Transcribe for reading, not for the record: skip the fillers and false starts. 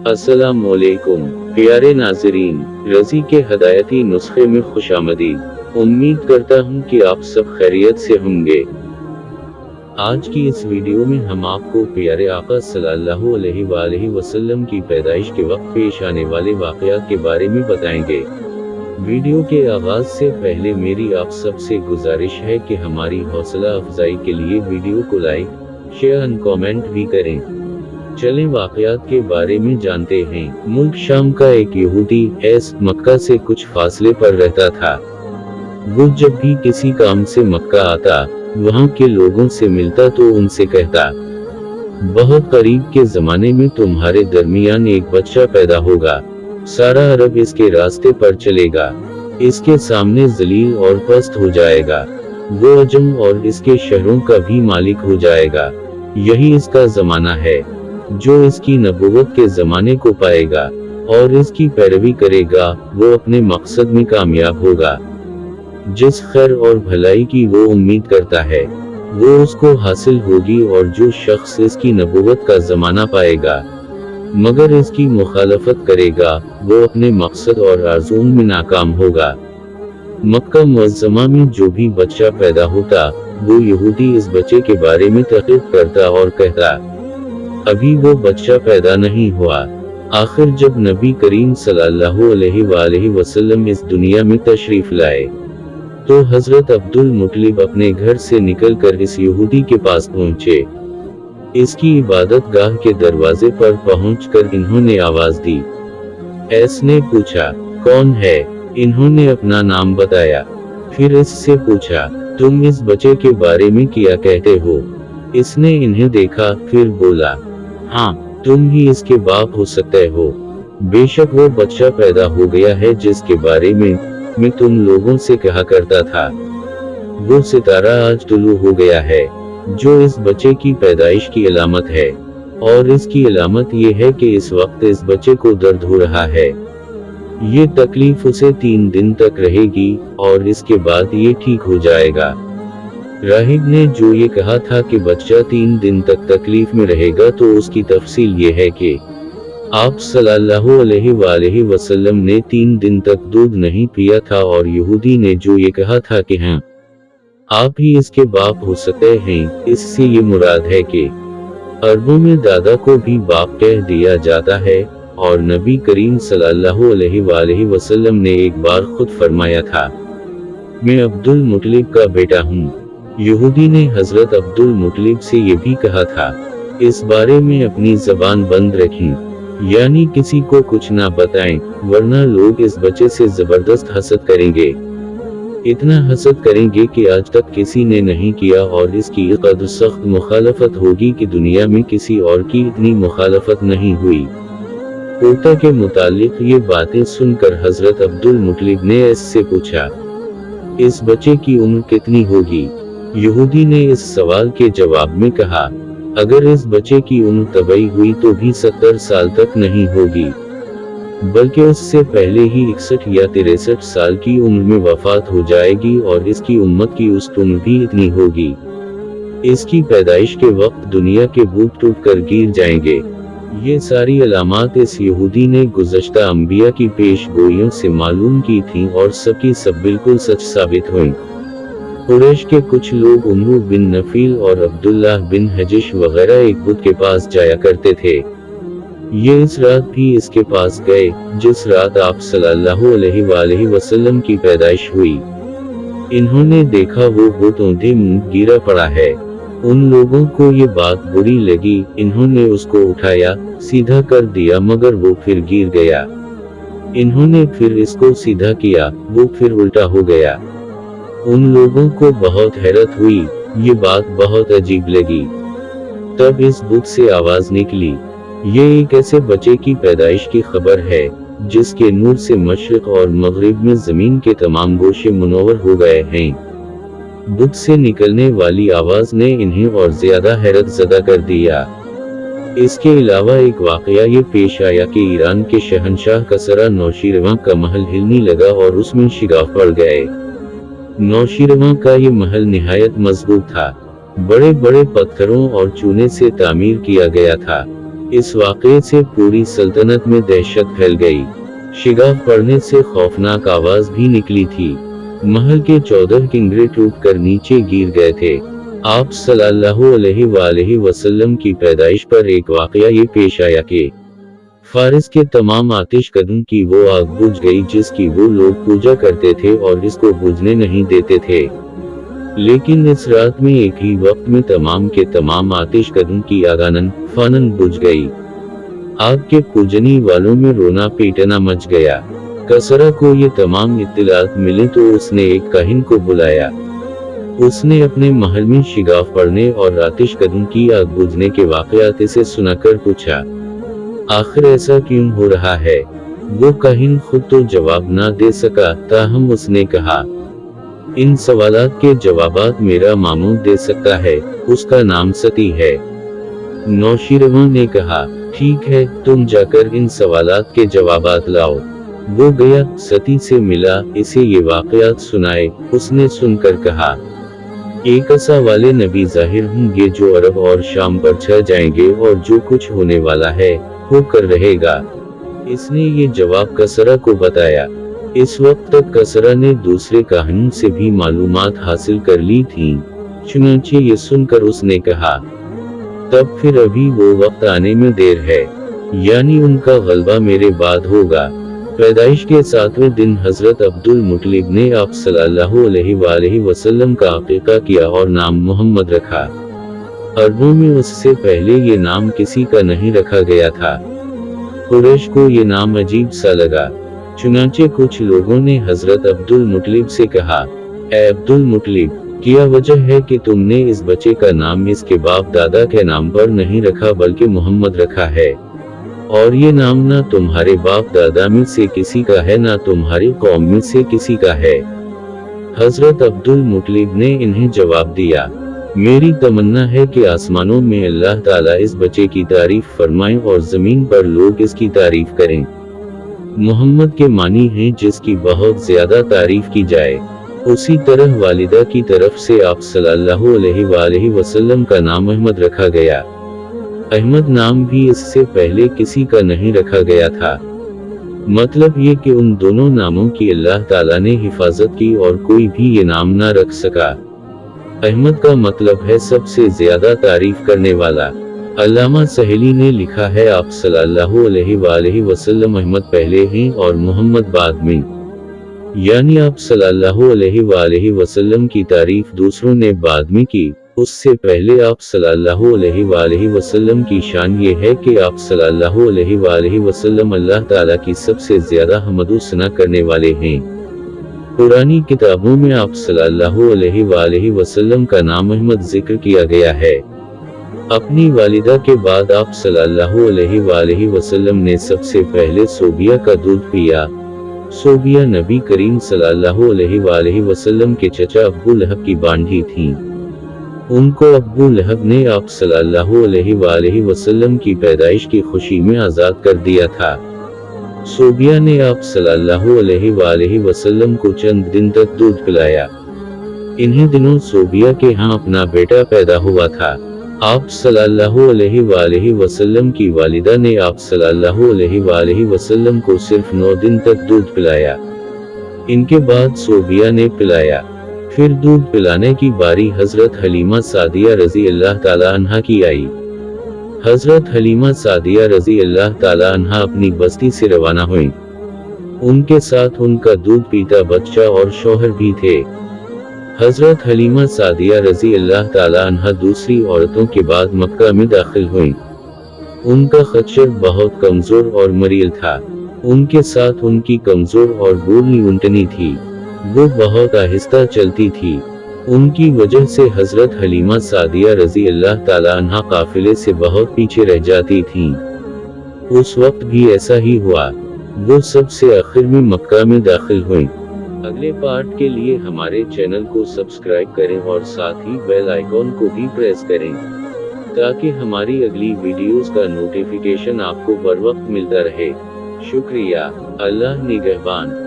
अस्सलामुअलैकुम प्यारे नाज़रीन, रज़ी के हदायती नुस्खे में खुशामदीद। उम्मीद करता हूँ कि आप सब खैरियत से होंगे। आज की इस वीडियो में हम आपको प्यारे आका सल्लल्लाहु अलैहि वसल्लम की पैदाइश के वक्त पेश आने वाले वाक़यात के बारे में बताएंगे। वीडियो के आगाज़ से पहले मेरी आप सबसे गुजारिश है कि हमारी हौसला अफजाई के लिए वीडियो को लाइक, शेयर और कमेंट भी करें। चलें वाक़यात के बारे में जानते हैं। मुल्क शाम का एक यहूदी ऐस मक्का से कुछ फासले पर रहता था। वो जब भी किसी काम से मक्का आता, वहाँ के लोगों से मिलता तो उनसे कहता, बहुत करीब के ज़माने में तुम्हारे दरमियान एक बच्चा पैदा होगा। सारा अरब इसके रास्ते पर चलेगा, इसके सामने जलील और पस्त हो जाएगा। वो अजम और इसके शहरों का भी मालिक हो जाएगा। यही इसका ज़माना है। जो इसकी नबूवत के ज़माने को पाएगा और इसकी पैरवी करेगा, वो अपने मकसद में कामयाब होगा। जिस खैर और भलाई की वो उम्मीद करता है, वो उसको हासिल होगी। और जो शख्स इसकी नबूवत का ज़माना पाएगा मगर इसकी मुखालफत करेगा, वो अपने मकसद और आरज़ूओं में नाकाम होगा। मक्का मुअज़्ज़मा में जो भी बच्चा पैदा होता, वो यहूदी इस बच्चे के बारे में तहक़ीक़ करता और कहता, अभी वो बच्चा पैदा नहीं हुआ। आखिर जब नबी करीम सल्लल्लाहु अलैहि वसल्लम इस दुनिया में तशरीफ लाए, तो हजरत अब्दुल मुत्तलिब अपने घर से निकलकर इस यहूदी के पास पहुंचे। इसकी इबादत गाह के दरवाजे पर पहुंचकर इन्होंने आवाज दी। ऐस ने पूछा, कौन है? इन्होंने अपना नाम बताया। फिर इससे पूछा, तुम इस बच्चे के बारे में क्या कहते हो? इसने इन्हें देखा, फिर बोला, हाँ, तुम ही इसके बाप हो सकते हो। बेशक वो बच्चा पैदा हो गया है जिसके बारे में मैं तुम लोगों से कहा करता था। वो सितारा आज तुलू हो गया है, जो इस बच्चे की पैदाइश की अलामत है। और इसकी अलामत ये है कि इस वक्त इस बच्चे को दर्द हो रहा है। ये तकलीफ उसे 3 दिन तक रहेगी और इसके बाद ये ठीक हो जाएगा। राहिब ने जो ये कहा था कि बच्चा 3 दिन तक तकलीफ में रहेगा, तो उसकी तफसील ये है कि आप सल्लल्लाहु अलैहि वसल्लम ने 3 दिन तक दूध नहीं पिया था। और यहूदी ने जो ये कहा था कि हाँ, आप ही इसके बाप हो सकते हैं, इससे ये मुराद है कि अरबों में दादा को भी बाप कह दिया जाता है। और नबी करीम सल्लल्लाहु अलैहि वसल्लम ने एक बार खुद फरमाया था, मैं अब्दुल मुत्तलिब का बेटा हूँ। यहूदी ने हजरत अब्दुल मुत्तलिब से ये भी कहा था, इस बारे में अपनी ज़बान बंद रखें, यानी किसी को कुछ ना बताएं, वरना लोग इस बच्चे से जबरदस्त हसद करेंगे। इतना हसद करेंगे कि आज तक किसी ने नहीं किया। और इसकी कदर सख्त मुखालफत होगी कि दुनिया में किसी और की इतनी मुखालफत नहीं हुई। पोता के मुतालिक ये बातें सुनकर हजरत अब्दुल मुत्तलिब ने इससे पूछा, इस बच्चे की उम्र कितनी होगी? यहूदी ने इस सवाल के जवाब में कहा, अगर इस बच्चे की उम्र तबई हुई तो भी 70 साल तक नहीं होगी, बल्कि उससे पहले ही 61 या 63 साल की उम्र में वफात हो जाएगी। और इसकी उम्मत की उस उम्र भी इतनी होगी। इसकी पैदाइश के वक्त दुनिया के भूत टूट कर गिर जाएंगे। ये सारी अलामात इस यहूदी ने गुज़श्ता अंबिया की पेश गोइयों से मालूम की थीं और सबकी सब बिल्कुल सच साबित हुई। कुरैश के कुछ लोग उम्रू बिन नफील और अब्दुल्लाह बिन हजिश वगैरह एक बुत के पास जाया करते थे। ये इस रात भी इसके पास गए जिस रात आप सल्लल्लाहु अलैहि वसल्लम की पैदाइश हुई। इन्होंने देखा वो बुत औंधे मुंह गिरा पड़ा है। उन लोगों को ये बात बुरी लगी। इन्होंने उसको उठाया, सीधा कर दिया, मगर वो फिर गिर गया। इन्होंने फिर इसको सीधा किया, वो फिर उल्टा हो गया। उन लोगों को बहुत हैरत हुई, ये बात बहुत अजीब लगी। तब इस बुत से आवाज निकली, ये एक ऐसे बच्चे की पैदाइश की खबर है जिसके नूर से मशरिक और मगरिब में जमीन के तमाम गोशे मुनव्वर हो गए हैं। बुत से निकलने वाली आवाज ने इन्हें और ज्यादा हैरत ज़दा कर दिया। इसके अलावा एक वाकया ये पेश आया कि ईरान के शहंशाह कसरा नौशीरवां का महल हिलने लगा और उसमें शिगाफ पड़ गए। नौशीरवां का ये महल निहायत मजबूत था, बड़े बड़े पत्थरों और चूने से तामीर किया गया था। इस वाक़ये से पूरी सल्तनत में दहशत फैल गई। शिगाफ पड़ने से खौफनाक आवाज भी निकली थी। महल के 14 किंगरे टूटकर नीचे गिर गए थे। आप सल्लल्लाहु अलैहि वसल्लम की पैदाइश पर एक वाक़या ये पेश आया कि फारिस के तमाम आतिश कदम की वो आग बुझ गई जिसकी वो लोग पूजा करते थे और इसको बुझने नहीं देते थे। लेकिन इस रात में एक ही वक्त में तमाम के तमाम आतिश कदम की आगानन फानन बुझ गई। आग के पूजनी वालों में रोना पीटना मच गया। कसरा को ये तमाम इत्तिलात मिले तो उसने एक काहिन को बुलाया। उसने अपने महल में शिगाफ पड़ने और आतिश कदम की आग बुझने के वाक़यात से सुनाकर पूछा, आखिर ऐसा क्यों हो रहा है? वो काहिन खुद तो जवाब ना दे सका, ताहम उसने कहा, इन सवालात के जवाबात मेरा मामू दे सकता है, उसका नाम सती है। नौशीरवां ने कहा, ठीक है, तुम जाकर इन सवालात के जवाबात लाओ। वो गया, सती से मिला, इसे ये वाक़यात सुनाए। उसने सुनकर कहा, एक असा वाले नबी जाहिर होंगे जो अरब और शाम पर छा जाएंगे और जो कुछ होने वाला है होकर रहेगा। इसने ये जवाब कसरा को बताया। इस वक्त तक कसरा ने दूसरे काहिन से भी मालूमात हासिल कर ली थी। चुनांचे ये सुनकर उसने कहा, तब फिर अभी वो वक्त आने में देर है, यानी उनका गलबा मेरे बाद होगा। पैदाइश के 7वें दिन हजरत अब्दुल मुतलिब ने आप सल्लल्लाहु अलैहि वसल्लम का अक़ीक़ा किया और नाम मोहम्मद रखा। अरबों में उससे पहले ये नाम किसी का नहीं रखा गया था। कुरैश को ये नाम अजीब सा लगा। चुनांचे कुछ लोगों ने हजरत अब्दुल मुतलिब से कहा, ए अब्दुल मुतलिब, क्या वजह है कि तुमने इस बच्चे का नाम इसके बाप दादा के नाम पर नहीं रखा बल्कि मोहम्मद रखा है? और ये नाम ना तुम्हारे बाप दादा में से किसी का है ना तुम्हारी कौम में से किसी का है। हजरत अब्दुल मुतलिब ने इन्हें जवाब दिया, मेरी तमन्ना है कि आसमानों में अल्लाह ताला इस बच्चे की तारीफ फरमाएं और जमीन पर लोग इसकी तारीफ करें। मोहम्मद के मानी हैं जिसकी बहुत ज्यादा तारीफ की जाए। उसी तरह वालिदा की तरफ से आप सल्लल्लाहु अलैहि वसल्लम का नाम अहमद रखा गया। अहमद नाम भी इससे पहले किसी का नहीं रखा गया था। मतलब ये कि उन दोनों नामों की अल्लाह ताला ने हिफाजत की और कोई भी ये नाम ना रख सका। अहमद का मतलब है सबसे ज्यादा तारीफ करने वाला। अल्लामा सहेली ने लिखा है, आप सल्लल्लाहु अलैहि वसल्लम अहमद पहले हैं और मोहम्मद बाद में, यानी आप सल्लल्लाहु अलैहि वसल्लम की तारीफ दूसरों ने बाद में की। उससे पहले आप सल्लल्लाहु अलैहि वसल्लम की शान ये है कि आप सल्लल्लाहु अलैहि वसल्लम अल्लाह ताला की सबसे ज्यादा हम्द सना करने वाले हैं। पुरानी किताबों में आप सल्लल्लाहु अलैहि वसल्लम का नाम अहमद जिक्र किया गया है। अपनी वालिदा के बाद आप सल्लल्लाहु अलैहि वसल्लम ने सबसे पहले सोबिया का दूध पिया। सोबिया नबी करीम सल्लल्लाहु अलैहि वसल्लम के चचा अब्बू लहब की बांधी थीं। उनको अब्बू लहब ने आप सल्लल्लाहु अलैहि वसल्लम की पैदाइश की खुशी में आज़ाद कर दिया था। सोबिया ने आप सल्लल्लाहु अलैहि वसल्लम को चंद दिन तक दूध पिलाया। इन्हीं दिनों सोबिया के यहाँ अपना बेटा पैदा हुआ था। आप सल्लल्लाहु अलैहि वसल्लम की वालिदा ने आप सल्लल्लाहु अलैहि वसल्लम को सिर्फ 9 दिन तक दूध पिलाया। इनके बाद सोबिया ने पिलाया। फिर दूध पिलाने की बारी हजरत हलीमा सादिया रजी अल्लाह ताला अन्हा की आई। हजरत हलीमा सादिया रजी अल्लाह ताला अन्हा अपनी बस्ती से रवाना हुई। उनके साथ उनका दूध पीता बच्चा और शौहर भी थे। हजरत हलीमा सादिया रजी अल्लाह ताला अन्हा दूसरी औरतों के बाद मक्का में दाखिल हुई। उनका खच्चर बहुत कमजोर और मरील था। उनके साथ उनकी कमजोर और बूढ़ी ऊँटनी थी। वो बहुत आहिस्ता चलती थी। उनकी वजह से हजरत हलीमा सादिया रजी अल्लाह ताला अन्हा काफिले से बहुत पीछे रह जाती थीं। उस वक्त भी ऐसा ही हुआ। वो सबसे आखिर में मक्का में दाखिल हुई। अगले पार्ट के लिए हमारे चैनल को सब्सक्राइब करें और साथ ही बेल आइकॉन को भी प्रेस करें ताकि हमारी अगली वीडियोस का नोटिफिकेशन आपको बर वक्त मिलता रहे। शुक्रिया। अल्लाह निगहबान।